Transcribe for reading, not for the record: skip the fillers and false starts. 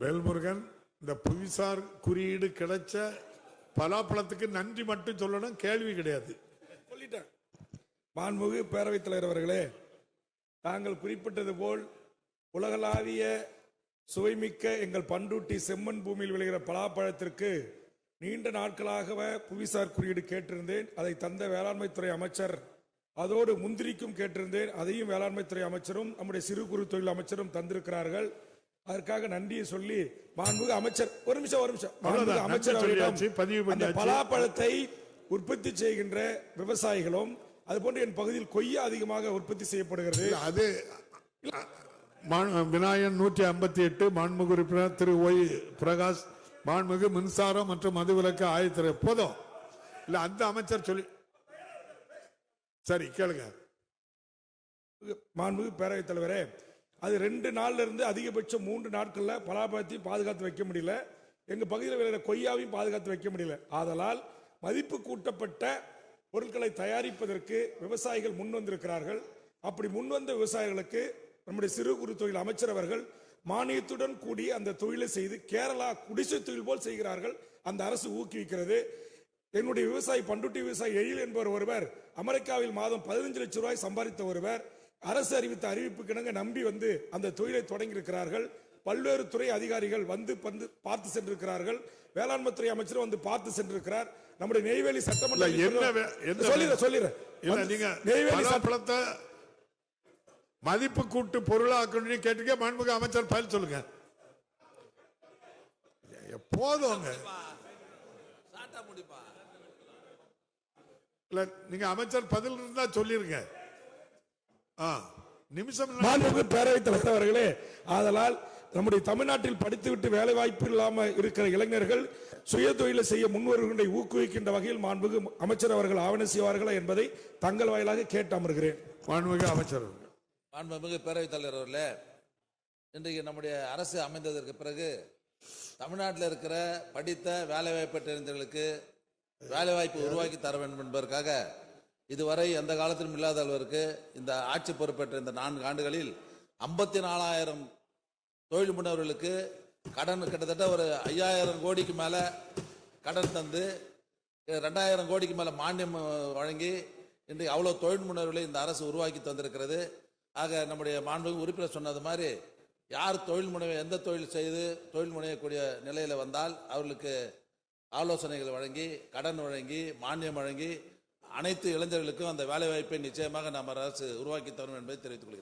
வேல்முருகன், இந்த புவிசார் குறியீடு கிடைச்ச பலாப்பழத்துக்கு நன்றி மட்டும் சொல்லணும், கேள்வி கிடையாது. சொல்லிட்டேன். மாண்புமிகு பேரவைத் தலைவர் அவர்களே, தாங்கள் குறிப்பிட்டது போல் உலகளாவிய சுவைமிக்க எங்கள் பண்டூட்டி செம்மண் பூமியில் விளைகிற பலாப்பழத்திற்கு நீண்ட நாட்களாக புவிசார் குறியீடு கேட்டிருந்தேன். அதை தந்த வேளாண்மைத்துறை அமைச்சர், அதோடு முந்திரிக்கும் கேட்டிருந்தேன், அதையும் வேளாண்மைத்துறை அமைச்சரும் நம்முடைய சிறு குறு தொழில் அமைச்சரும் தந்திருக்கிறார்கள். அதற்காக நன்றியை சொல்லி மாண்புமிகு அமைச்சர் ஒரு நிமிஷம் அமைச்சர் அவர்களிடம் பலாப்பழத்தை உற்பத்தி செய்கின்ற விவசாயிகளும் அதுபோன்று என் பகுதியில் கொய்யா அதிகமாக உற்பத்தி செய்யப்படுகிறது. அது விநாயகன் 158 மாண்புமிகு உறுப்பினர் திரு ஒய் பிரகாஷ், மாண்புமிகு மின்சாரம் மற்றும் மதுவிலக்கு ஆயத்துறை போதும் இல்ல அந்த அமைச்சர் சொல்லி சரி கேளுங்க. மாண்புமிகு பேரவைத் தலைவரே, அது 2 நாள்ல இருந்து அதிகபட்சம் 3 நாட்கள்ல பலாப்பழத்தையும் பாதுகாத்து வைக்க முடியல, எங்க பகுதியில் விளையாட கொய்யாவையும் பாதுகாத்து வைக்க முடியல. ஆதலால் மதிப்பு கூட்டப்பட்ட பொருட்களை தயாரிப்பதற்கு விவசாயிகள் முன் வந்திருக்கிறார்கள். அப்படி முன்வந்த விவசாயிகளுக்கு நம்முடைய சிறு குறு தொழில் அமைச்சர் அவர்கள் மானியத்துடன் கூடி அந்த தொழிலை செய்து கேரளா குடிசை தொழில் போல் செய்கிறார்கள். அந்த அரசு ஊக்குவிக்கிறது. என்னுடைய விவசாயி பண்டுட்டி விவசாயி எழில் என்பவர் ஒருவர் அமெரிக்காவில் மாதம் 15 லட்சம் ரூபாய் சம்பாதித்த ஒருவர் அரசு அறிவித்த அறிவிப்புக்கிணங்க நம்பி வந்து அந்த தொழிலை தொடங்கி இருக்கிறார்கள். பல்வேறு துறை அதிகாரிகள் வந்து பார்த்து சென்றிருக்கிறார்கள். வேளாண்மைத்துறை அமைச்சர் வந்து பார்த்து சென்றிருக்கிறார். நம்முடைய நெய்வேலி சட்டமன்ற மதிப்பு கூட்டு பொருளாக்கணும்னு கேட்டுக்க மாண்புமிகு அமைச்சர் பதில் சொல்லுங்க. போதும் நீங்க அமைச்சர் பதில் இருந்தா சொல்லிருங்க. நிமிஷம் பேரவைத் தலைவர் அவர்களே, ஆதலால் நம்முடைய தமிழ்நாட்டில் படித்துவிட்டு வேலை வாய்ப்பு இல்லாம இருக்கிற இளைஞர்கள் சுய தொழிலை செய்ய முன்வருகின்ற ஊக்குவிக்கின்ற வகையில் மாண்புமிகு அமைச்சர் அவர்கள் ஆவண செய்வார்களா என்பதை தங்கள் வாயிலாக கேட்டு அமர்கிறேன். மாண்புமிகு அமைச்சர். மாண்புமிகு பேரவைத் தலைவர் அவர்களே, இன்றைக்கு நம்முடைய அரசு அமைந்ததற்கு பிறகு தமிழ்நாட்டில் இருக்கிற படித்த வேலைவாய்ப்பு இளைஞர்களுக்கு வேலைவாய்ப்பு உருவாக்கி தர வேண்டும் என்பதற்காக இதுவரை எந்த காலத்திலும் இல்லாத அளவிற்கு இந்த ஆட்சி பொறுப்பேற்ற இந்த 4 ஆண்டுகளில் 54,000 தொழில் முனைவர்களுக்கு கடன் கிட்டத்தட்ட ஒரு 5,000 கோடிக்கு மேல கடன் தந்து 2,000 கோடிக்கு மேல மானியம் வழங்கி இன்றைக்கு அவ்வளவு தொழில் முனைவர்களை இந்த அரசு உருவாக்கி தந்திருக்கிறது. ஆக நம்முடைய மாண்புமிகு உறுப்பினர் சொன்னது மாதிரி யார் தொழில் முனைவை எந்த தொழில் செய்து தொழில் முனையக்கூடிய நிலையில வந்தால் அவர்களுக்கு ஆலோசனைகள் வழங்கி கடன் வழங்கி மானியம் வழங்கி அனைத்து இளைஞர்களுக்கும் அந்த வேலை வாய்ப்பை நிச்சயமாக நம்ம அரசு உருவாக்கி தரும் என்பதை தெரிவித்துக் கொள்கிறேன்.